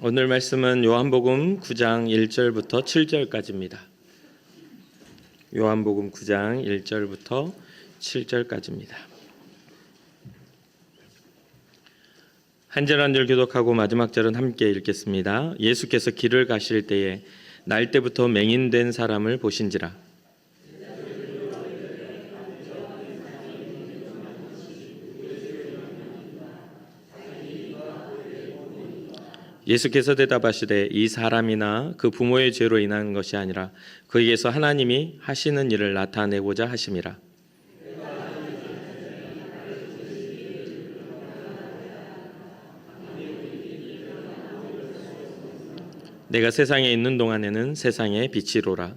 오늘 말씀은 요한복음 9장 1절부터 7절까지입니다. 요한복음 9장 1절부터 7절까지입니다. 한 절 한 절 교독하고 마지막 절은 함께 읽겠습니다. 예수께서 길을 가실 때에 날 때부터 맹인된 사람을 보신지라. 예수께서 대답하시되 이 사람이나 그 부모의 죄로 인한 것이 아니라 그에게서 하나님이 하시는 일을 나타내고자 하심이라. 내가 세상에 있는 동안에는 세상의 빛이로라.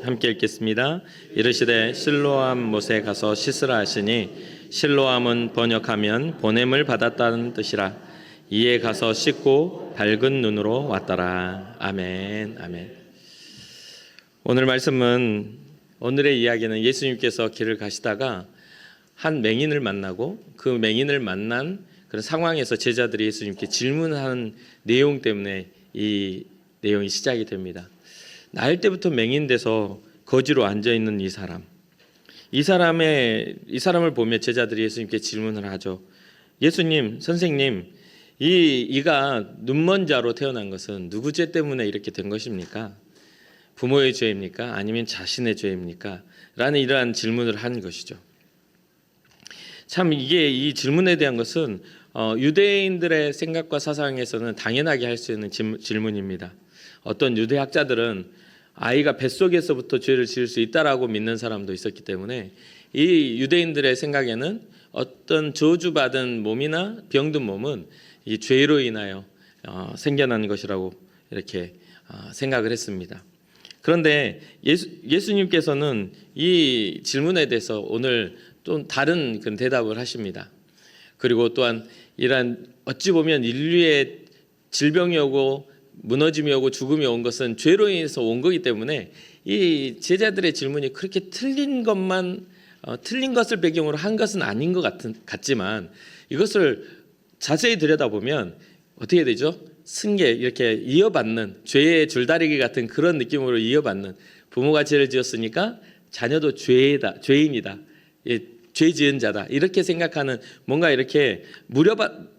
함께 읽겠습니다. 이르시되 실로암 못에 가서 씻으라 하시니 실로암은 번역하면 보냄을 받았다는 뜻이라. 이에 가서 씻고 밝은 눈으로 왔더라. 아멘. 아멘. 오늘 말씀은, 오늘의 이야기는 예수님께서 길을 가시다가 한 맹인을 만나고 그 맹인을 만난 그런 상황에서 제자들이 예수님께 질문하는 내용 때문에 이 내용이 시작이 됩니다. 날 때부터 맹인돼서 거지로 앉아 있는 이 사람. 이 사람을 보며 제자들이 예수님께 질문을 하죠. 예수님, 선생님, 이가 눈먼 자로 태어난 것은 누구 죄 때문에 이렇게 된 것입니까? 부모의 죄입니까? 아니면 자신의 죄입니까? 라는 이러한 질문을 한 것이죠. 참 이 질문에 대한 것은 유대인들의 생각과 사상에서는 당연하게 할 수 있는 질문입니다. 어떤 유대학자들은 아이가 뱃속에서부터 죄를 지을 수 있다라고 믿는 사람도 있었기 때문에 이 유대인들의 생각에는 어떤 저주받은 몸이나 병든 몸은 이 죄로 인하여 생겨난 것이라고 이렇게 생각을 했습니다. 그런데 예수님께서는 이 질문에 대해서 오늘 또 다른 그런 대답을 하십니다. 그리고 또한 이러한 어찌 보면 인류의 질병이 오고 무너짐이 오고 죽음이 온 것은 죄로 인해서 온 거기 때문에 이 제자들의 질문이 그렇게 틀린 것을 배경으로 한 것은 아닌 것 같지만 이것을 자세히 들여다보면 어떻게 되죠? 승계, 이렇게 이어받는 죄의 줄다리기 같은 그런 느낌으로 이어받는, 부모가 죄를 지었으니까 자녀도 죄인이다, 죄 지은 자다, 이렇게 생각하는, 뭔가 이렇게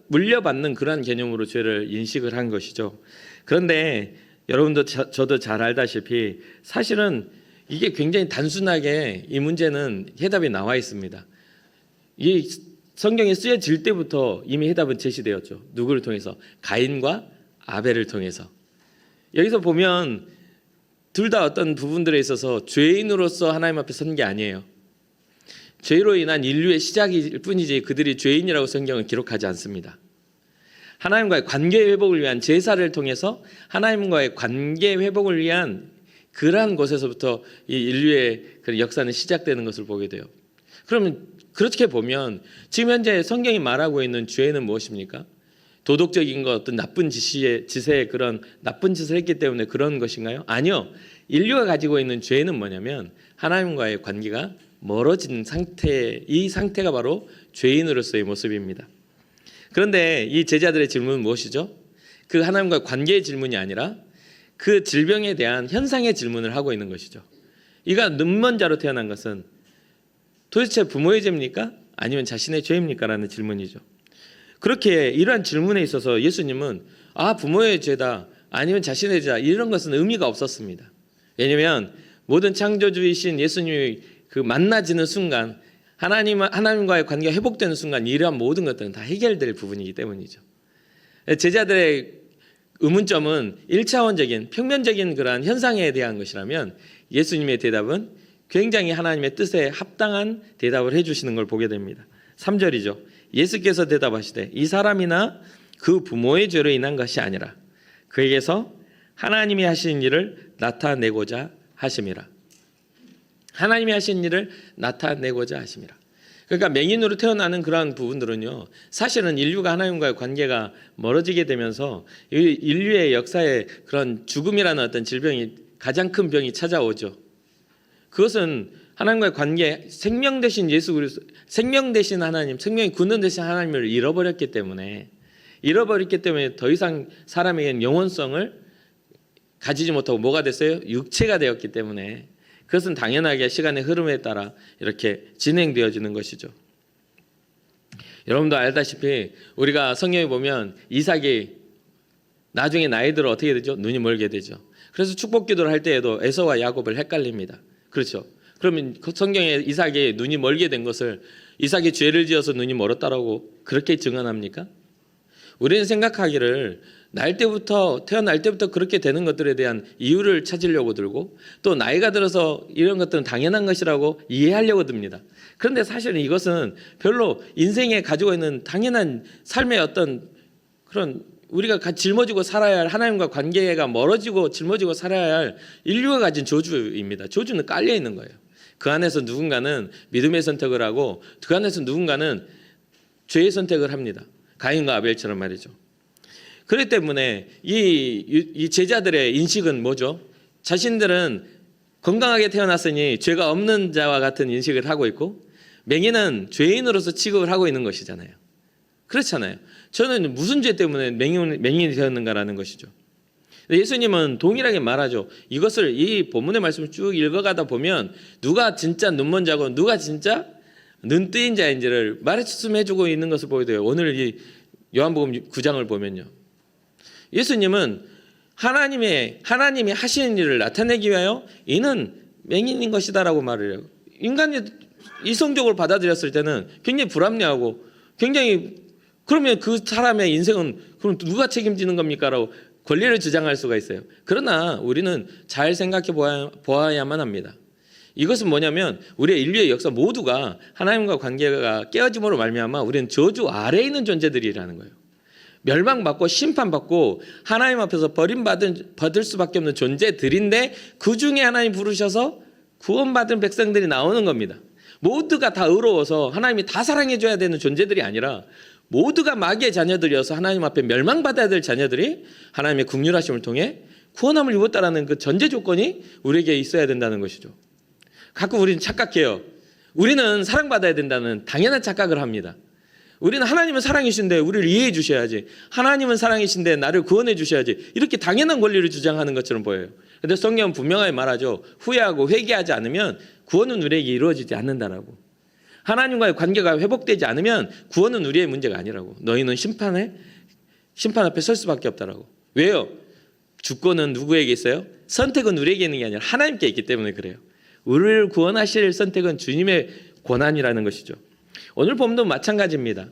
물려받는 그런 개념으로 죄를 인식을 한 것이죠. 그런데 여러분도 저도 잘 알다시피 사실은 이게 굉장히 단순하게 이 문제는 해답이 나와 있습니다. 이 성경에 쓰여질 때부터 이미 해답은 제시되었죠. 누구를 통해서? 가인과 아벨을 통해서. 여기서 보면 둘 다 어떤 부분들에 있어서 죄인으로서 하나님 앞에 선 게 아니에요. 죄로 인한 인류의 시작일 뿐이지 그들이 죄인이라고 성경은 기록하지 않습니다. 하나님과의 관계 회복을 위한 제사를 통해서 하나님과의 관계 회복을 위한 그러한 곳에서부터 이 인류의 그런 역사는 시작되는 것을 보게 돼요. 그러면 그렇게 보면 지금 현재 성경이 말하고 있는 죄는 무엇입니까? 도덕적인 것, 어떤 나쁜 짓에 그런 나쁜 짓을 했기 때문에 그런 것인가요? 아니요. 인류가 가지고 있는 죄는 뭐냐면 하나님과의 관계가 멀어진 상태, 이 상태가 바로 죄인으로서의 모습입니다. 그런데 이 제자들의 질문은 무엇이죠? 그 하나님과의 관계의 질문이 아니라 그 질병에 대한 현상의 질문을 하고 있는 것이죠. 이가 눈먼 자로 태어난 것은 도대체 부모의 죄입니까? 아니면 자신의 죄입니까? 라는 질문이죠. 그렇게 이러한 질문에 있어서 예수님은 부모의 죄다, 아니면 자신의 죄다, 이런 것은 의미가 없었습니다. 왜냐하면 모든 창조주이신 예수님이 그 만나지는 순간, 하나님과의 관계가 회복되는 순간 이러한 모든 것들은 다 해결될 부분이기 때문이죠. 제자들의 의문점은 1차원적인 평면적인 그러한 현상에 대한 것이라면 예수님의 대답은 굉장히 하나님의 뜻에 합당한 대답을 해주시는 걸 보게 됩니다. 3절이죠. 예수께서 대답하시되 이 사람이나 그 부모의 죄로 인한 것이 아니라 그에게서 하나님이 하신 일을 나타내고자 하심이라. 하나님이 하신 일을 나타내고자 하심이라. 그러니까 맹인으로 태어나는 그러한 부분들은요, 사실은 인류가 하나님과의 관계가 멀어지게 되면서 인류의 역사에 그런 죽음이라는 어떤 질병이, 가장 큰 병이 찾아오죠. 그것은 하나님과의 관계, 생명 대신 예수 그리스도, 생명 대신 하나님, 생명의 근원 대신 하나님을 잃어버렸기 때문에 더 이상 사람에게는 영원성을 가지지 못하고 뭐가 됐어요? 육체가 되었기 때문에 그것은 당연하게 시간의 흐름에 따라 이렇게 진행되어지는 것이죠. 여러분도 알다시피 우리가 성경에 보면 이삭이 나중에 나이 들어 어떻게 되죠? 눈이 멀게 되죠. 그래서 축복 기도를 할 때에도 에서와 야곱을 헷갈립니다. 그렇죠? 그러면 성경에 이삭이 눈이 멀게 된 것을 이삭이 죄를 지어서 눈이 멀었다라고 그렇게 증언합니까? 우리는 생각하기를 태어날 때부터 그렇게 되는 것들에 대한 이유를 찾으려고 들고 또 나이가 들어서 이런 것들은 당연한 것이라고 이해하려고 듭니다. 그런데 사실은 이것은 별로 인생에 가지고 있는 당연한 삶의 어떤 그런 우리가 짊어지고 살아야 할 하나님과 관계가 멀어지고 짊어지고 살아야 할 인류가 가진 저주입니다. 저주는 깔려 있는 거예요. 그 안에서 누군가는 믿음의 선택을 하고 그 안에서 누군가는 죄의 선택을 합니다. 가인과 아벨처럼 말이죠. 그렇기 때문에 이 제자들의 인식은 뭐죠? 자신들은 건강하게 태어났으니 죄가 없는 자와 같은 인식을 하고 있고 맹인은 죄인으로서 취급을 하고 있는 것이잖아요. 그렇잖아요. 저는 무슨 죄 때문에 맹인이 되었는가라는 것이죠. 예수님은 동일하게 말하죠. 이것을 이 본문의 말씀을 쭉 읽어가다 보면 누가 진짜 눈먼 자고 누가 진짜 눈 뜨인 자인지를 말씀해주고 있는 것을 보게 돼요. 오늘 이 요한복음 9장을 보면요. 예수님은 하나님이 하시는 일을 나타내기 위하여 이는 맹인인 것이다라고 말을 해요. 인간이 이성적으로 받아들였을 때는 굉장히 불합리하고 굉장히 그러면 그 사람의 인생은 그럼 누가 책임지는 겁니까라고 권리를 주장할 수가 있어요. 그러나 우리는 잘 생각해 보아야만 합니다. 이것은 뭐냐면 우리의 인류의 역사 모두가 하나님과 관계가 깨어짐으로 말미암아 우리는 저주 아래에 있는 존재들이라는 거예요. 멸망받고 심판받고 하나님 앞에서 버림받을 수밖에 없는 존재들인데 그 중에 하나님 부르셔서 구원받은 백성들이 나오는 겁니다. 모두가 다 의로워서 하나님이 다 사랑해줘야 되는 존재들이 아니라 모두가 마귀의 자녀들이어서 하나님 앞에 멸망받아야 될 자녀들이 하나님의 긍휼하심을 통해 구원함을 입었다라는 그 전제 조건이 우리에게 있어야 된다는 것이죠. 가끔 우리는 착각해요. 우리는 사랑받아야 된다는 당연한 착각을 합니다. 우리는 하나님은 사랑이신데 우리를 이해해 주셔야지. 하나님은 사랑이신데 나를 구원해 주셔야지. 이렇게 당연한 권리를 주장하는 것처럼 보여요. 그런데 성경은 분명하게 말하죠. 후회하고 회개하지 않으면 구원은 우리에게 이루어지지 않는다라고. 하나님과의 관계가 회복되지 않으면 구원은 우리의 문제가 아니라고. 너희는 심판 앞에 설 수밖에 없다라고. 왜요? 주권은 누구에게 있어요? 선택은 우리에게 있는 게 아니라 하나님께 있기 때문에 그래요. 우리를 구원하실 선택은 주님의 권한이라는 것이죠. 오늘 본문도 마찬가지입니다.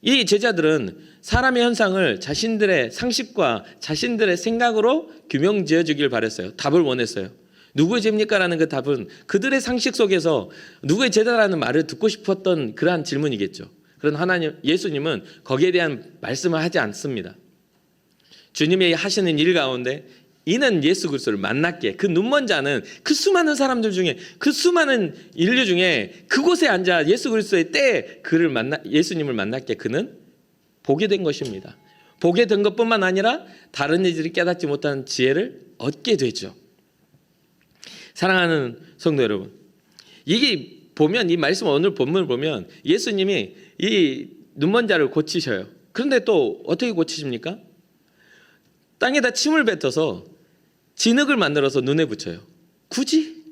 이 제자들은 사람의 현상을 자신들의 상식과 자신들의 생각으로 규명 지어주길 바랬어요. 답을 원했어요. 누구의 죄입니까? 라는 그 답은 그들의 상식 속에서 누구의 죄다라는 말을 듣고 싶었던 그러한 질문이겠죠. 그러나 예수님은 거기에 대한 말씀을 하지 않습니다. 주님이 하시는 일 가운데 이는 예수 그리스도를 만났기에 그 눈먼 자는 그 수많은 사람들 중에 그 수많은 인류 중에 그곳에 앉아 예수 그리스도의 때에 예수님을 만났기에 그는 보게 된 것입니다. 보게 된 것뿐만 아니라 다른 이들이 깨닫지 못한 지혜를 얻게 되죠. 사랑하는 성도 여러분, 이게 보면 이 말씀 오늘 본문을 보면 예수님이 이 눈먼 자를 고치셔요. 그런데 또 어떻게 고치십니까? 땅에다 침을 뱉어서 진흙을 만들어서 눈에 붙여요. 굳이?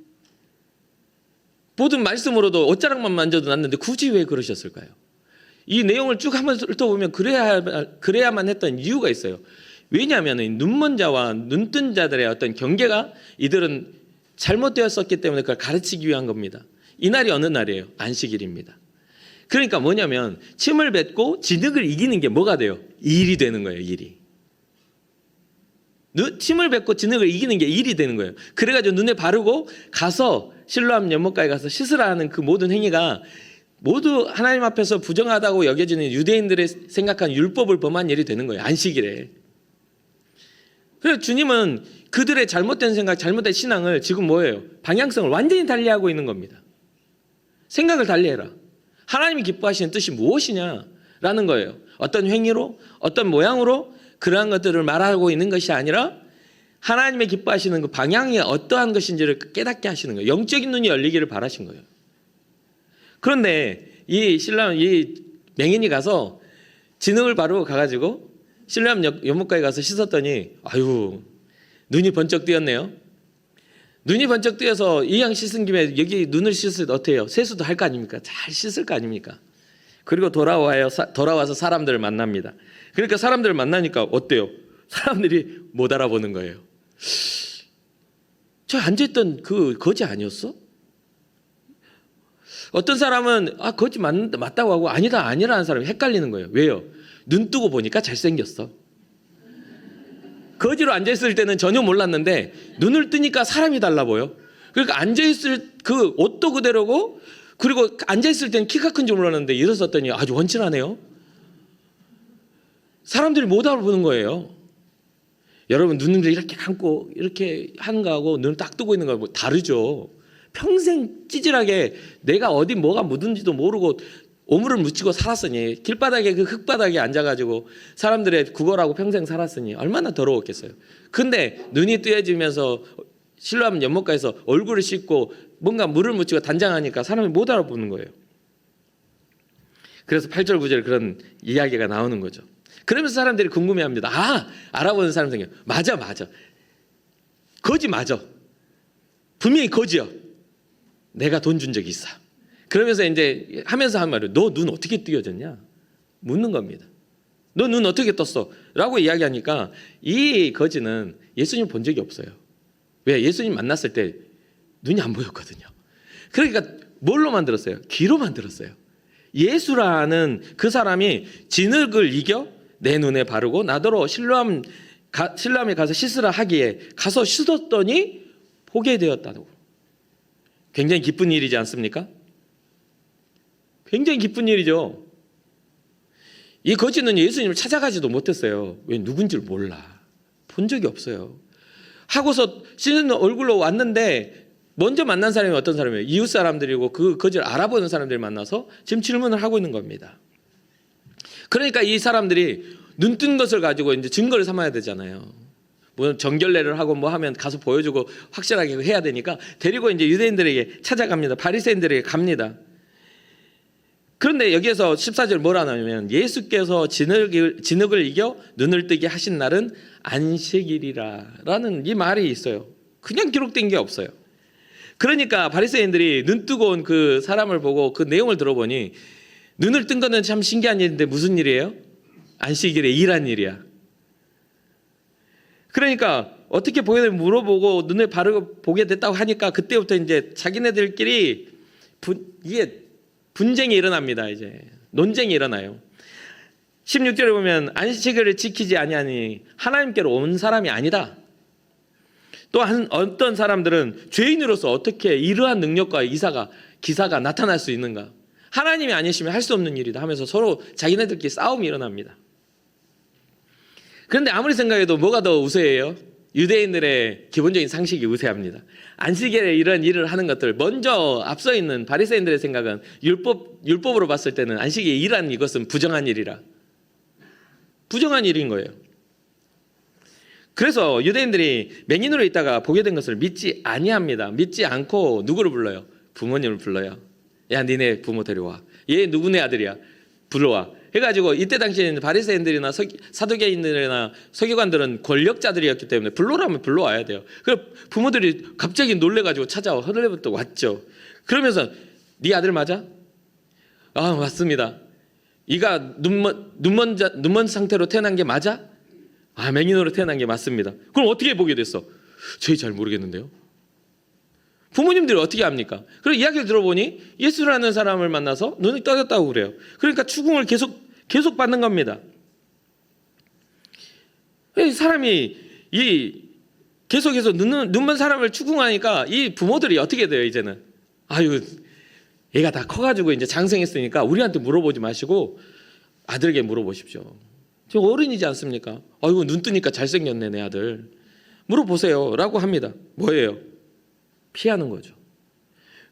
모든 말씀으로도 옷자락만 만져도 낫는데 굳이 왜 그러셨을까요? 이 내용을 쭉 한번 훑어보면 그래야만 했던 이유가 있어요. 왜냐하면 눈먼 자와 눈뜬 자들의 어떤 경계가 이들은 잘못되었었기 때문에 그걸 가르치기 위한 겁니다. 이날이 어느 날이에요? 안식일입니다. 그러니까 뭐냐면 침을 뱉고 진흙을 이기는 게 뭐가 돼요? 일이 되는 거예요. 일이. 침을 뱉고 진흙을 이기는 게 일이 되는 거예요. 그래가지고 눈에 바르고 가서 실로암 연못가에 가서 씻으라 하는 그 모든 행위가 모두 하나님 앞에서 부정하다고 여겨지는 유대인들의 생각한 율법을 범한 일이 되는 거예요. 안식일에. 그래서 주님은 그들의 잘못된 생각, 잘못된 신앙을 지금 뭐예요? 방향성을 완전히 달리하고 있는 겁니다. 생각을 달리해라. 하나님이 기뻐하시는 뜻이 무엇이냐라는 거예요. 어떤 행위로, 어떤 모양으로 그러한 것들을 말하고 있는 것이 아니라 하나님의 기뻐하시는 그 방향이 어떠한 것인지를 깨닫게 하시는 거예요. 영적인 눈이 열리기를 바라신 거예요. 그런데 이 신랑, 이 맹인이 가서 진흙을 바르고 가가지고 실로암 연못가에 가서 씻었더니 아유, 눈이 번쩍 뜨였네요. 눈이 번쩍 뜨여서 이왕 씻은 김에 여기 눈을 씻을 때 어때요? 세수도 할 거 아닙니까? 잘 씻을 거 아닙니까? 그리고 돌아와서 사람들을 만납니다. 그러니까 사람들을 만나니까 어때요? 사람들이 못 알아보는 거예요. 저 앉아있던 그 거지 아니었어? 어떤 사람은 거지 맞다고 하고 아니라는 사람이 헷갈리는 거예요. 왜요? 눈 뜨고 보니까 잘생겼어. 거지로 앉아있을 때는 전혀 몰랐는데 눈을 뜨니까 사람이 달라 보여. 그러니까 앉아있을 그 옷도 그대로고, 그리고 앉아있을 때는 키가 큰 줄 몰랐는데 일어섰더니 아주 원칠하네요. 사람들이 못 알아보는 거예요. 여러분, 눈을 이렇게 감고 이렇게 하는 거하고 눈을 딱 뜨고 있는 거하고 다르죠. 평생 찌질하게 내가 어디 뭐가 묻은지도 모르고 오물을 묻히고 살았으니, 길바닥에 그 흙바닥에 앉아가지고 사람들의 구걸하고 평생 살았으니 얼마나 더러웠겠어요. 근데 눈이 뜨여지면서 실로암 연못가에서 얼굴을 씻고 뭔가 물을 묻히고 단장하니까 사람이 못 알아보는 거예요. 그래서 8절 9절 그런 이야기가 나오는 거죠. 그러면서 사람들이 궁금해합니다. 알아보는 사람 생겨요. 맞아. 거지 맞아. 분명히 거지야. 내가 돈 준 적이 있어. 그러면서 이제 하면서 한 말이에요. 너 눈 어떻게 뜨여졌냐? 묻는 겁니다. 너 눈 어떻게 떴어? 라고 이야기하니까 이 거지는 예수님 본 적이 없어요. 왜? 예수님 만났을 때 눈이 안 보였거든요. 그러니까 뭘로 만들었어요? 귀로 만들었어요. 예수라는 그 사람이 진흙을 이겨 내 눈에 바르고 나더러 실로암에 가서 씻으라 하기에 가서 씻었더니 보게 되었다고. 굉장히 기쁜 일이지 않습니까? 굉장히 기쁜 일이죠. 이 거지는 예수님을 찾아가지도 못했어요. 왜? 누군지를 몰라. 본 적이 없어요. 하고서 씻는 얼굴로 왔는데 먼저 만난 사람이 어떤 사람이에요? 이웃 사람들이고 그 거지를 알아보는 사람들이 만나서 지금 질문을 하고 있는 겁니다. 그러니까 이 사람들이 눈 뜬 것을 가지고 이제 증거를 삼아야 되잖아요. 뭐 정결례를 하고 뭐 하면 가서 보여주고 확실하게 해야 되니까 데리고 이제 유대인들에게 찾아갑니다. 바리새인들에게 갑니다. 그런데 여기에서 14절 뭐라 하냐면 예수께서 진흙을 이겨 눈을 뜨게 하신 날은 안식일이라 라는 이 말이 있어요. 그냥 기록된 게 없어요. 그러니까 바리새인들이 눈 뜨고 온 그 사람을 보고 그 내용을 들어보니 눈을 뜬 거는 참 신기한 일인데 무슨 일이에요? 안식일에 일한 일이야. 그러니까 어떻게 보게 되면 물어보고 눈을 바르고 보게 됐다고 하니까 그때부터 이제 자기네들끼리 이게 분쟁이 일어납니다. 이제 논쟁이 일어나요. 16절에 보면 안식일을 지키지 아니하니 하나님께로 온 사람이 아니다. 또 어떤 사람들은 죄인으로서 어떻게 이러한 능력과 기사가 나타날 수 있는가? 하나님이 아니시면 할 수 없는 일이다 하면서 서로 자기네들끼리 싸움이 일어납니다. 그런데 아무리 생각해도 뭐가 더 우세해요? 유대인들의 기본적인 상식이 우세합니다. 안식일에 이런 일을 하는 것들, 먼저 앞서 있는 바리새인들의 생각은 율법으로 봤을 때는 안식일에 일한 이것은 부정한 일이라. 부정한 일인 거예요. 그래서 유대인들이 맹인으로 있다가 보게 된 것을 믿지 아니합니다. 믿지 않고 누구를 불러요? 부모님을 불러요. 야, 니네 부모 데려와. 얘 누구네 아들이야? 불러와. 해가지고 이때 당시에는 바리새인들이나 사두개인들이나 서기관들은 권력자들이었기 때문에 불러라면 불러와야 돼요. 그래서 부모들이 갑자기 놀래가지고 찾아와. 허들레부터 왔죠. 그러면서 네 아들 맞아? 맞습니다. 이가 눈먼 상태로 태어난 게 맞아? 맹인으로 태어난 게 맞습니다. 그럼 어떻게 보게 됐어? 저희 잘 모르겠는데요. 부모님들이 어떻게 합니까? 그리고 이야기를 들어보니 예수라는 사람을 만나서 눈이 떠졌다고 그래요. 그러니까 추궁을 계속 받는 겁니다. 사람이 계속해서 눈먼 사람을 추궁하니까 이 부모들이 어떻게 돼요? 이제는 얘가 다 커가지고 이제 장성했으니까 우리한테 물어보지 마시고 아들에게 물어보십시오. 저 어른이지 않습니까? 눈 뜨니까 잘생겼네 내 아들. 물어보세요라고 합니다. 뭐예요? 피하는 거죠.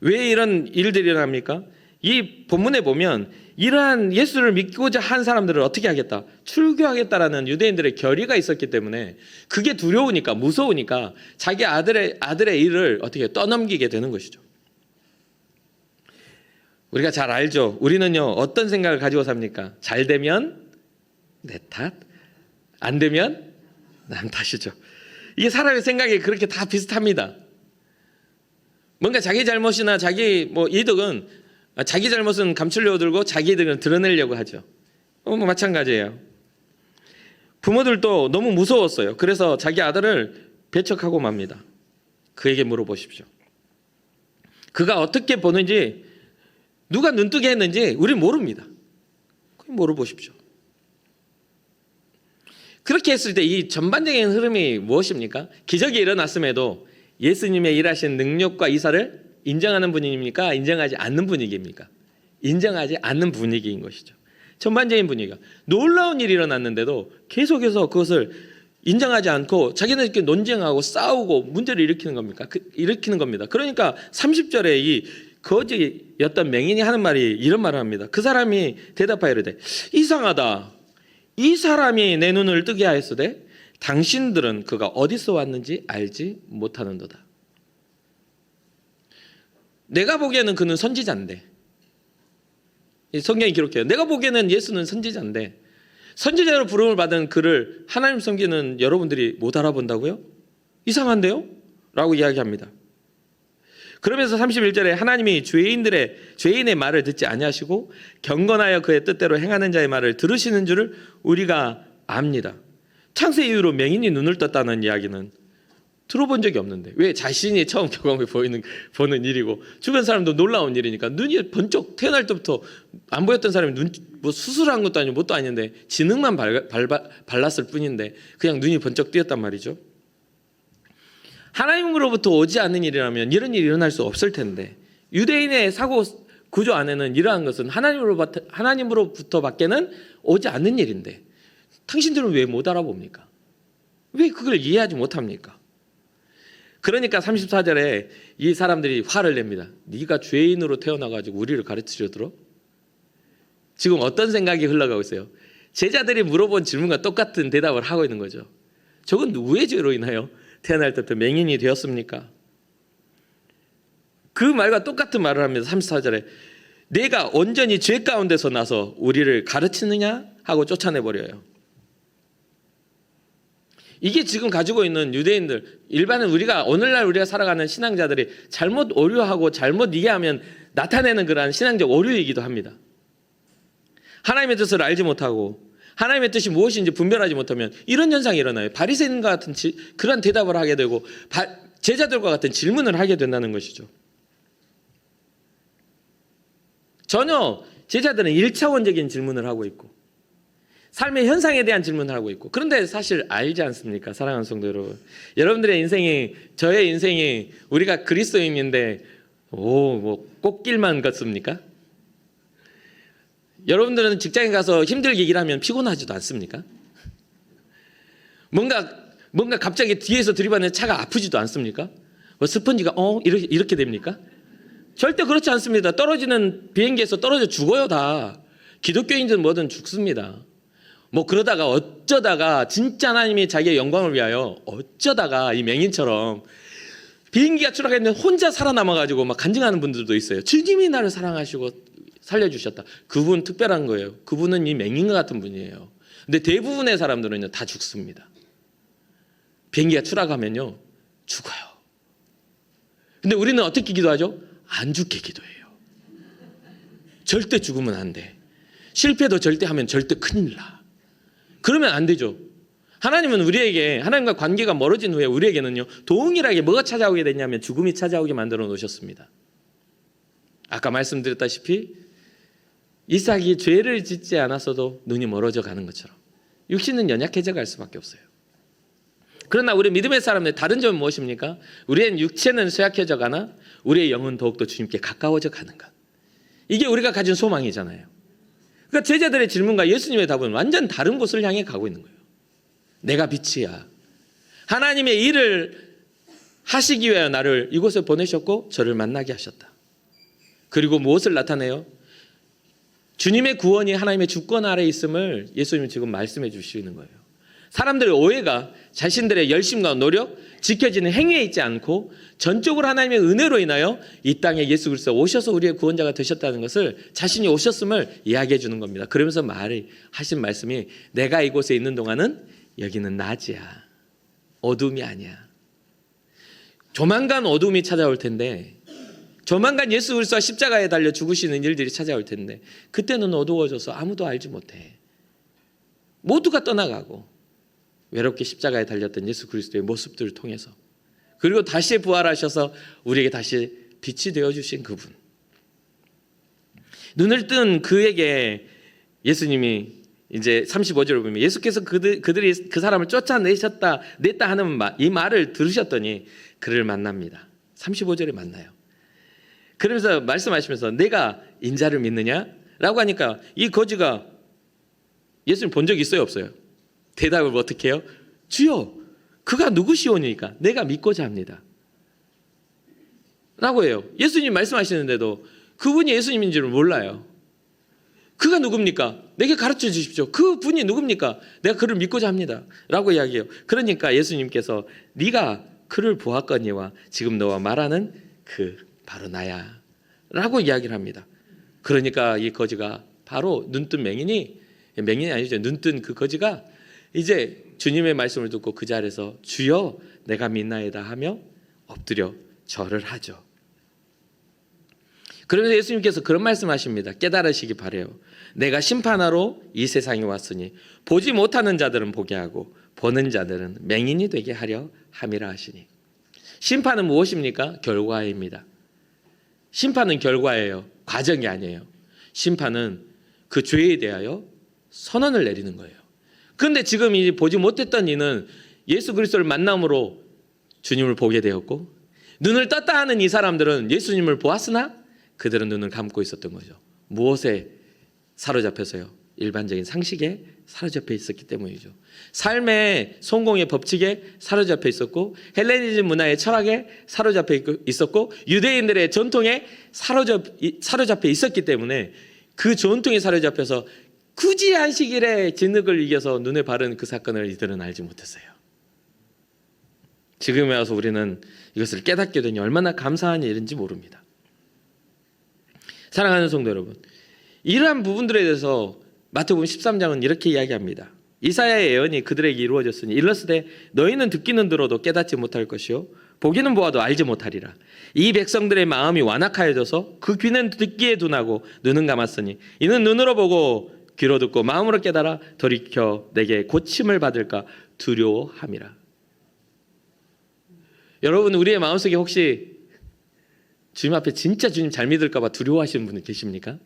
왜 이런 일들이 일어납니까? 이 본문에 보면 이러한 예수를 믿고자 한 사람들을 어떻게 하겠다? 출교하겠다라는 유대인들의 결의가 있었기 때문에 그게 두려우니까, 무서우니까 자기 아들의 일을 어떻게 떠넘기게 되는 것이죠. 우리가 잘 알죠. 우리는요, 어떤 생각을 가지고 삽니까? 잘 되면 내 탓, 안 되면 남 탓이죠. 이게 사람의 생각이 그렇게 다 비슷합니다. 뭔가 자기 잘못이나 자기 이득은, 자기 잘못은 감추려고 들고 자기 이득은 드러내려고 하죠. 마찬가지예요. 부모들도 너무 무서웠어요. 그래서 자기 아들을 배척하고 맙니다. 그에게 물어보십시오. 그가 어떻게 보는지, 누가 눈뜨게 했는지 우리는 모릅니다. 물어보십시오. 그렇게 했을 때 이 전반적인 흐름이 무엇입니까? 기적이 일어났음에도 예수님의 일하신 능력과 이사를 인정하는 분위기입니까? 인정하지 않는 분위기입니까? 인정하지 않는 분위기인 것이죠. 전반적인 분위기가. 놀라운 일이 일어났는데도 계속해서 그것을 인정하지 않고 자기네들끼리 논쟁하고 싸우고 문제를 일으키는 겁니까? 일으키는 겁니다. 그러니까 30절에 이 거지였던 맹인이 하는 말이 이런 말을 합니다. 그 사람이 대답하여 이르되 이상하다. 이 사람이 내 눈을 뜨게 하였으되 당신들은 그가 어디서 왔는지 알지 못하는도다. 내가 보기에는 그는 선지자인데, 성경이 기록해요. 내가 보기에는 예수는 선지자인데 선지자로 부름을 받은 그를 하나님 섬기는 여러분들이 못 알아본다고요? 이상한데요? 라고 이야기합니다. 그러면서 31절에 하나님이 죄인의 말을 듣지 아니하시고 경건하여 그의 뜻대로 행하는 자의 말을 들으시는 줄을 우리가 압니다. 창세 이후로 맹인이 눈을 떴다는 이야기는 들어본 적이 없는데, 왜 자신이 처음 경험해 보는 일이고 주변 사람도 놀라운 일이니까 눈이 번쩍, 태어날 때부터 안 보였던 사람이 수술한 것도 아니고 뭣도 아닌데 지능만 발랐을 뿐인데 그냥 눈이 번쩍 뜨였단 말이죠. 하나님으로부터 오지 않는 일이라면 이런 일이 일어날 수 없을 텐데, 유대인의 사고 구조 안에는 이러한 것은 하나님으로부터 밖에는 오지 않는 일인데 당신들은 왜 못 알아봅니까? 왜 그걸 이해하지 못합니까? 그러니까 34절에 이 사람들이 화를 냅니다. 네가 죄인으로 태어나가지고 우리를 가르치려 들어? 지금 어떤 생각이 흘러가고 있어요? 제자들이 물어본 질문과 똑같은 대답을 하고 있는 거죠. 저건 누구의 죄로 인하여 태어날 때부터 맹인이 되었습니까? 그 말과 똑같은 말을 합니다. 34절에 내가 온전히 죄 가운데서 나서 우리를 가르치느냐 하고 쫓아내버려요. 이게 지금 가지고 있는 유대인들, 일반은 오늘날 우리가 살아가는 신앙자들이 잘못 오류하고 잘못 이해하면 나타내는 그러한 신앙적 오류이기도 합니다. 하나님의 뜻을 알지 못하고 하나님의 뜻이 무엇인지 분별하지 못하면 이런 현상이 일어나요. 바리새인과 같은 그런 대답을 하게 되고 제자들과 같은 질문을 하게 된다는 것이죠. 전혀 제자들은 1차원적인 질문을 하고 있고 삶의 현상에 대한 질문을 하고 있고, 그런데 사실 알지 않습니까? 사랑하는 성도 여러분, 여러분들의 인생이, 저의 인생이 우리가 그리스도인인데 꽃길만 걷습니까? 여러분들은 직장에 가서 힘들게 일하면 피곤하지도 않습니까? 뭔가 갑자기 뒤에서 들이받는 차가 아프지도 않습니까? 스펀지가 이렇게 됩니까? 절대 그렇지 않습니다. 떨어지는 비행기에서 떨어져 죽어요. 다 기독교인들은 뭐든 죽습니다. 그러다가 어쩌다가 진짜 하나님이 자기의 영광을 위하여 어쩌다가 이 맹인처럼 비행기가 추락했는데 혼자 살아남아가지고 막 간증하는 분들도 있어요. 주님이 나를 사랑하시고 살려주셨다. 그분 특별한 거예요. 그분은 이 맹인과 같은 분이에요. 근데 대부분의 사람들은요 다 죽습니다. 비행기가 추락하면요 죽어요. 근데 우리는 어떻게 기도하죠? 안 죽게 기도해요. 절대 죽으면 안 돼. 실패도 절대 하면 절대 큰일 나. 그러면 안 되죠. 하나님은 하나님과 관계가 멀어진 후에 우리에게는요 동일하게 뭐가 찾아오게 됐냐면 죽음이 찾아오게 만들어 놓으셨습니다. 아까 말씀드렸다시피 이삭이 죄를 짓지 않았어도 눈이 멀어져 가는 것처럼 육신은 연약해져 갈 수밖에 없어요. 그러나 우리 믿음의 사람들 다른 점은 무엇입니까? 우리의 육체는 쇠약해져 가나 우리의 영은 더욱더 주님께 가까워져 가는 것. 이게 우리가 가진 소망이잖아요. 그러니까 제자들의 질문과 예수님의 답은 완전 다른 곳을 향해 가고 있는 거예요. 내가 빛이야. 하나님의 일을 하시기 위하여 나를 이곳에 보내셨고 저를 만나게 하셨다. 그리고 무엇을 나타내요? 주님의 구원이 하나님의 주권 아래에 있음을 예수님은 지금 말씀해 주시는 거예요. 사람들의 오해가 자신들의 열심과 노력, 지켜지는 행위에 있지 않고 전적으로 하나님의 은혜로 인하여 이 땅에 예수 그리스도 오셔서 우리의 구원자가 되셨다는 것을, 자신이 오셨음을 이야기해 주는 겁니다. 그러면서 하신 말씀이, 내가 이곳에 있는 동안은 여기는 낮이야. 어둠이 아니야. 조만간 어둠이 찾아올 텐데, 조만간 예수 그리스도가 십자가에 달려 죽으시는 일들이 찾아올 텐데, 그때는 어두워져서 아무도 알지 못해. 모두가 떠나가고 외롭게 십자가에 달렸던 예수 그리스도의 모습들을 통해서, 그리고 다시 부활하셔서 우리에게 다시 빛이 되어주신 그분, 눈을 뜬 그에게 예수님이 이제 35절을 보면, 예수께서 그들이 그 사람을 쫓아냈다 하는 이 말을 들으셨더니 그를 만납니다. 35절에 만나요. 그러면서 말씀하시면서, 내가 인자를 믿느냐? 라고 하니까 이 거지가 예수님 본 적 있어요, 없어요? 대답을 어떻게 해요? 주여, 그가 누구시오니까 내가 믿고자 합니다. 라고 해요. 예수님 말씀하시는데도 그분이 예수님인 줄을 몰라요. 그가 누굽니까? 내게 가르쳐 주십시오. 그분이 누굽니까? 내가 그를 믿고자 합니다. 라고 이야기해요. 그러니까 예수님께서, 네가 그를 보았거니와 지금 너와 말하는 그 바로 나야. 라고 이야기를 합니다. 그러니까 이 거지가, 바로 눈뜬 맹인이 아니죠. 눈뜬 그 거지가 이제 주님의 말씀을 듣고 그 자리에서 주여 내가 믿나이다 하며 엎드려 절을 하죠. 그러면서 예수님께서 그런 말씀하십니다. 깨달으시기 바라요. 내가 심판하러 이 세상에 왔으니 보지 못하는 자들은 보게 하고 보는 자들은 맹인이 되게 하려 함이라 하시니. 심판은 무엇입니까? 결과입니다. 심판은 결과예요. 과정이 아니에요. 심판은 그 죄에 대하여 선언을 내리는 거예요. 그런데 지금 이 보지 못했던 이는 예수 그리스도를 만남으로 주님을 보게 되었고, 눈을 떴다 하는 이 사람들은 예수님을 보았으나 그들은 눈을 감고 있었던 거죠. 무엇에 사로잡혀서요? 일반적인 상식에 사로잡혀 있었기 때문이죠. 삶의 성공의 법칙에 사로잡혀 있었고, 헬레니즘 문화의 철학에 사로잡혀 있었고, 유대인들의 전통에 사로잡혀 있었기 때문에 그 전통에 사로잡혀서 굳이 안식일에 진흙을 이겨서 눈에 바른 그 사건을 이들은 알지 못했어요. 지금에 와서 우리는 이것을 깨닫게 되니 얼마나 감사한 일인지 모릅니다. 사랑하는 성도 여러분, 이러한 부분들에 대해서 마태복음 13장은 이렇게 이야기합니다. 이사야의 예언이 그들에게 이루어졌으니 일렀으되 너희는 듣기는 들어도 깨닫지 못할 것이요 보기는 보아도 알지 못하리라. 이 백성들의 마음이 완악하여져서 그 귀는 듣기에 둔하고 눈은 감았으니 이는 눈으로 보고 귀로 듣고 마음으로 깨달아 돌이켜 내게 고침을 받을까 두려워함이라. 여러분, 우리의 마음속에 혹시 주님 앞에 진짜 주님 잘 믿을까 봐 두려워하시는 분이 계십니까?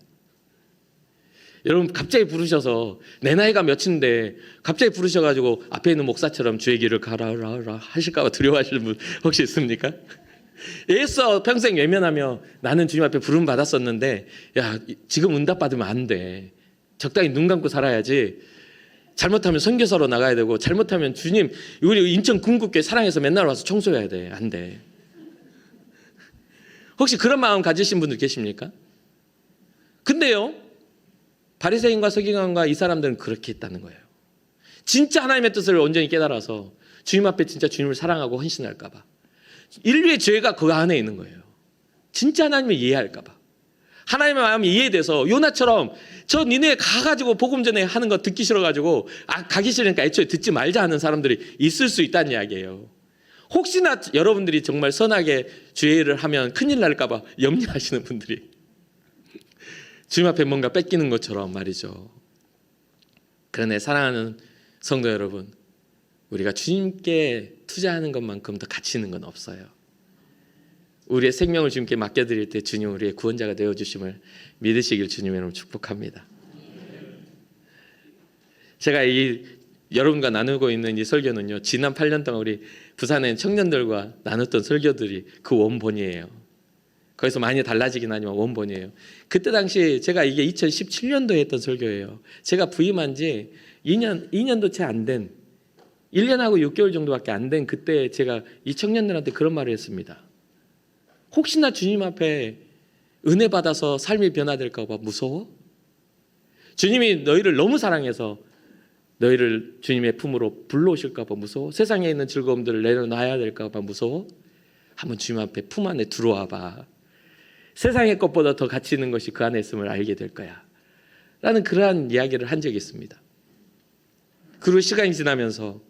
여러분, 갑자기 부르셔서, 내 나이가 몇인데 갑자기 부르셔가지고 앞에 있는 목사처럼 주의 길을 가라라 하실까 봐 두려워하시는 분 혹시 있습니까? 애써 평생 외면하며 나는 주님 앞에 부름 받았었는데, 야, 지금 응답 받으면 안 돼. 적당히 눈 감고 살아야지. 잘못하면 선교사로 나가야 되고, 잘못하면 주님 우리 인천 궁극교회 사랑해서 맨날 와서 청소해야 돼. 안 돼. 혹시 그런 마음 가지신 분들 계십니까? 근데요, 바리새인과 서기관과 이 사람들은 그렇게 했다는 거예요. 진짜 하나님의 뜻을 온전히 깨달아서 주님 앞에 진짜 주님을 사랑하고 헌신할까 봐. 인류의 죄가 그 안에 있는 거예요. 진짜 하나님을 이해할까 봐. 하나님의 마음이 이해돼서 요나처럼 저 니네 가가지고 복음 전에 하는 거 듣기 싫어가지고 가기 싫으니까 애초에 듣지 말자 하는 사람들이 있을 수 있다는 이야기예요. 혹시나 여러분들이 정말 선하게 주의를 하면 큰일 날까 봐 염려하시는 분들이 주님 앞에 뭔가 뺏기는 것처럼 말이죠. 그러나 사랑하는 성도 여러분, 우리가 주님께 투자하는 것만큼 더 가치 있는 건 없어요. 우리의 생명을 주님께 맡겨드릴 때 주님 우리의 구원자가 되어주심을 믿으시길 주님의 이름으로 축복합니다. 제가 여러분과 나누고 있는 이 설교는요, 지난 8년 동안 우리 부산의 청년들과 나눴던 설교들이 그 원본이에요. 거기서 많이 달라지긴 하지만 원본이에요. 그때 당시 제가 이게 2017년도에 했던 설교예요. 제가 부임한 지 2년도 채 안 된, 1년하고 6개월 정도밖에 안 된 그때 제가 이 청년들한테 그런 말을 했습니다. 혹시나 주님 앞에 은혜 받아서 삶이 변화될까 봐 무서워? 주님이 너희를 너무 사랑해서 너희를 주님의 품으로 불러오실까 봐 무서워? 세상에 있는 즐거움들을 내려놔야 될까 봐 무서워? 한번 주님 앞에 품 안에 들어와 봐. 세상의 것보다 더 가치 있는 것이 그 안에 있음을 알게 될 거야. 라는 그러한 이야기를 한 적이 있습니다. 그리고 시간이 지나면서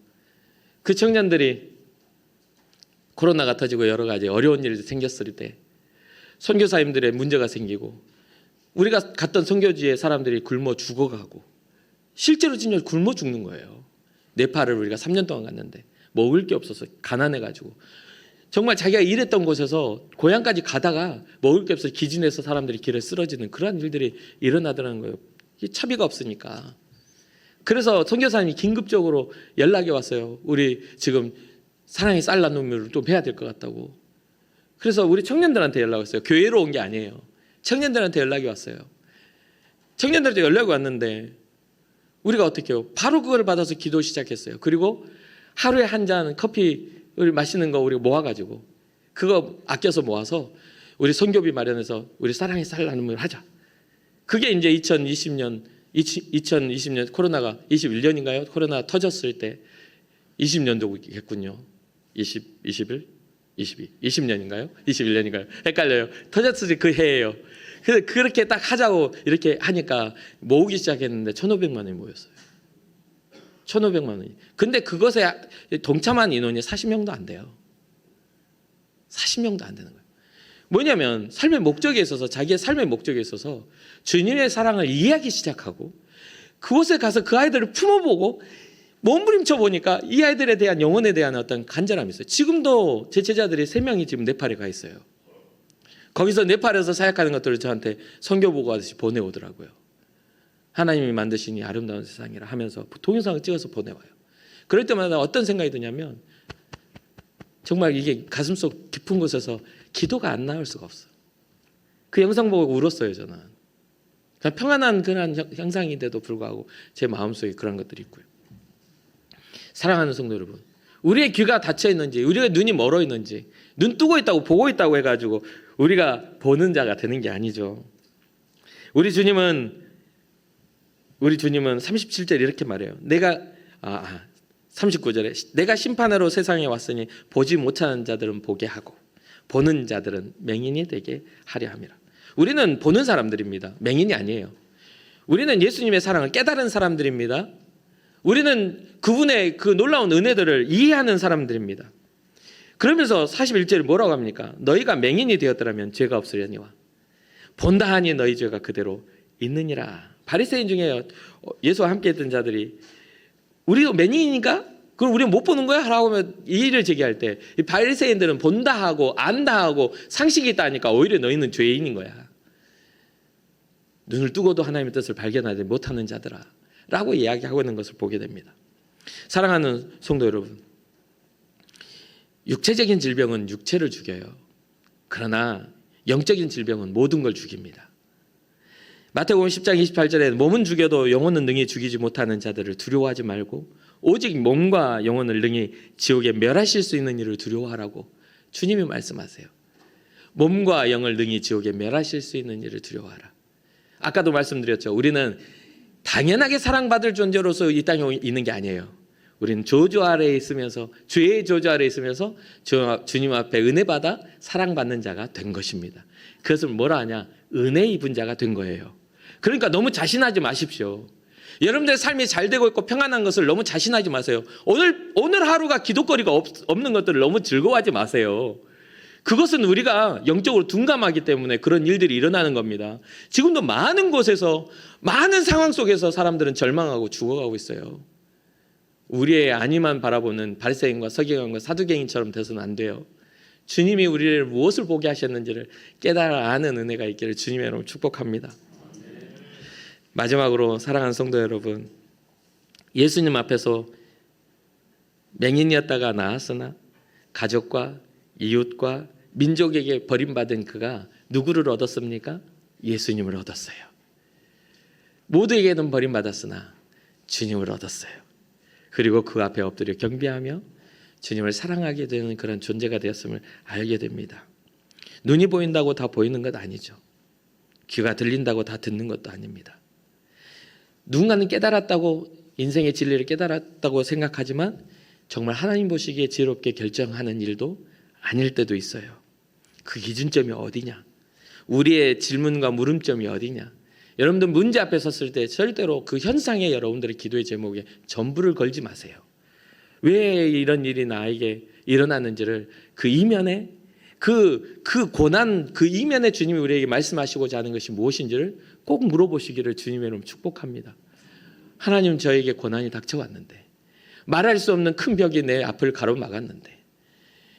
그 청년들이 코로나가 터지고 여러 가지 어려운 일이 생겼을 때 선교사님들의 문제가 생기고 우리가 갔던 선교지에 사람들이 굶어 죽어가고 실제로 진짜 굶어 죽는 거예요. 네팔을 우리가 3년 동안 갔는데 먹을 게 없어서 가난해가지고 정말 자기가 일했던 곳에서 고향까지 가다가 먹을 게 없어서 기진해서 사람들이 길에 쓰러지는 그런 일들이 일어나더라는 거예요. 차비가 없으니까. 그래서 선교사님이 긴급적으로 연락이 왔어요. 우리 지금 사랑의 쌀 나눔을 좀 해야 될 것 같다고. 그래서 우리 청년들한테 연락이 왔어요. 교회로 온 게 아니에요. 청년들한테 연락이 왔어요. 청년들한테 연락이 왔는데 우리가 어떻게 해요? 바로 그걸 받아서 기도 시작했어요. 그리고 하루에 한 잔 커피를 마시는 거 우리가 모아가지고 그거 아껴서 모아서 우리 선교비 마련해서 우리 사랑의 쌀 나눔을 하자. 그게 이제 2020년 코로나가 21년인가요? 코로나 터졌을 때 20년도겠군요. 21, 22, 20년인가요? 21년인가요? 헷갈려요. 터졌을 때 그 해예요. 그래서 그렇게 딱 하자고 이렇게 하니까 모으기 시작했는데 1,500만 원이 모였어요. 1,500만 원이. 근데 그것에 동참한 인원이 40명도 안 돼요. 40명도 안 되는 거예요. 뭐냐면 삶의 목적에 있어서 자기의 삶의 목적에 있어서 주님의 사랑을 이해하기 시작하고 그곳에 가서 그 아이들을 품어보고 몸부림쳐 보니까 이 아이들에 대한 영혼에 대한 어떤 간절함이 있어요. 지금도 제 제자들이 3명이 지금 네팔에 가 있어요. 거기서 네팔에서 사역하는 것들을 저한테 선교 보고하듯이 보내오더라고요. 하나님이 만드신 이 아름다운 세상이라 하면서 동영상을 찍어서 보내와요. 그럴 때마다 어떤 생각이 드냐면 정말 이게 가슴속 깊은 곳에서 기도가 안 나올 수가 없어요. 그 영상 보고 울었어요. 저는. 그냥 평안한 그런 형상인데도 불구하고 제 마음속에 그런 것들이 있고요. 사랑하는 성도 여러분, 우리의 귀가 닫혀 있는지 우리의 눈이 멀어 있는지 눈 뜨고 있다고 보고 있다고 해가지고 우리가 보는 자가 되는 게 아니죠. 우리 주님은 37절에 이렇게 말해요. 39절에 내가 심판하러 세상에 왔으니 보지 못하는 자들은 보게 하고 보는 자들은 맹인이 되게 하려 함이라. 우리는 보는 사람들입니다. 맹인이 아니에요. 우리는 예수님의 사랑을 깨달은 사람들입니다. 우리는 그분의 그 놀라운 은혜들을 이해하는 사람들입니다. 그러면서 41절에 뭐라고 합니까? 너희가 맹인이 되었더라면 죄가 없으려니와 본다 하니 너희 죄가 그대로 있느니라. 바리새인 중에 예수와 함께 했던 자들이 우리도 맹인이니까? 그럼 우리는 못 보는 거야? 라고 하면 이의를 제기할 때 이 바리새인들은 본다 하고 안다 하고 상식이 있다니까 오히려 너희는 죄인인 거야. 눈을 뜨고도 하나님의 뜻을 발견하지 못하는 자들아 라고 이야기하고 있는 것을 보게 됩니다. 사랑하는 성도 여러분, 육체적인 질병은 육체를 죽여요. 그러나 영적인 질병은 모든 걸 죽입니다. 마태복음 10장 28절에 몸은 죽여도 영혼은 능히 죽이지 못하는 자들을 두려워하지 말고 오직 몸과 영혼을 능히 지옥에 멸하실 수 있는 이를 두려워하라고 주님이 말씀하세요. 몸과 영을 능히 지옥에 멸하실 수 있는 이를 두려워하라. 아까도 말씀드렸죠. 우리는 당연하게 사랑받을 존재로서 이 땅에 있는 게 아니에요. 우리는 저주 아래에 있으면서 죄의 저주 아래에 있으면서 주님 앞에 은혜 받아 사랑받는 자가 된 것입니다. 그것을 뭐라 하냐? 은혜 입은 자가 된 거예요. 그러니까 너무 자신하지 마십시오. 여러분들의 삶이 잘 되고 있고 평안한 것을 너무 자신하지 마세요. 오늘 하루가 기도거리가 없는 것들을 너무 즐거워하지 마세요. 그것은 우리가 영적으로 둔감하기 때문에 그런 일들이 일어나는 겁니다. 지금도 많은 곳에서 많은 상황 속에서 사람들은 절망하고 죽어가고 있어요. 우리의 안위만 바라보는 바리새인과 서기관과 사두개인처럼 돼서는 안 돼요. 주님이 우리를 무엇을 보게 하셨는지를 깨달아 아는 은혜가 있기를 주님의 이름으로 축복합니다. 마지막으로 사랑하는 성도 여러분, 예수님 앞에서 맹인이었다가 나았으나 가족과 이웃과 민족에게 버림받은 그가 누구를 얻었습니까? 예수님을 얻었어요. 모두에게는 버림받았으나 주님을 얻었어요. 그리고 그 앞에 엎드려 경배하며 주님을 사랑하게 되는 그런 존재가 되었음을 알게 됩니다. 눈이 보인다고 다 보이는 것 아니죠. 귀가 들린다고 다 듣는 것도 아닙니다. 누군가는 깨달았다고, 인생의 진리를 깨달았다고 생각하지만 정말 하나님 보시기에 지혜롭게 결정하는 일도 아닐 때도 있어요. 그 기준점이 어디냐? 우리의 질문과 물음점이 어디냐? 여러분들 문제 앞에 섰을 때 절대로 그 현상에 여러분들의 기도의 제목에 전부를 걸지 마세요. 왜 이런 일이 나에게 일어났는지를 그 이면에 그 고난, 그 이면에 주님이 우리에게 말씀하시고자 하는 것이 무엇인지를 꼭 물어보시기를 주님의 이름으로 축복합니다. 하나님, 저에게 고난이 닥쳐왔는데, 말할 수 없는 큰 벽이 내 앞을 가로막았는데,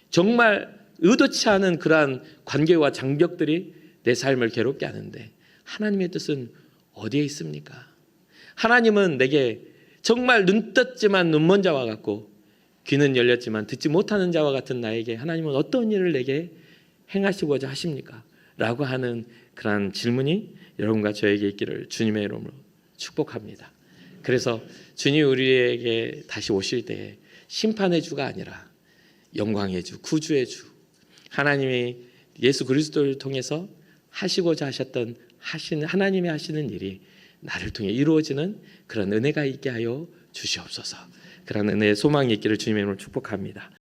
정말 의도치 않은 그러한 관계와 장벽들이 내 삶을 괴롭게 하는데 하나님의 뜻은 어디에 있습니까? 하나님은 내게 정말 눈 떴지만 눈먼 자와 같고 귀는 열렸지만 듣지 못하는 자와 같은 나에게 하나님은 어떤 일을 내게 행하시고자 하십니까? 라고 하는 그러한 질문이 여러분과 저에게 있기를 주님의 이름으로 축복합니다. 그래서 주님이 우리에게 다시 오실 때 심판의 주가 아니라 영광의 주, 구주의 주, 하나님이 예수 그리스도를 통해서 하시고자 하셨던 하나님이 하시는 일이 나를 통해 이루어지는 그런 은혜가 있게 하여 주시옵소서. 그런 은혜의 소망이 있기를 주님의 이름으로 축복합니다.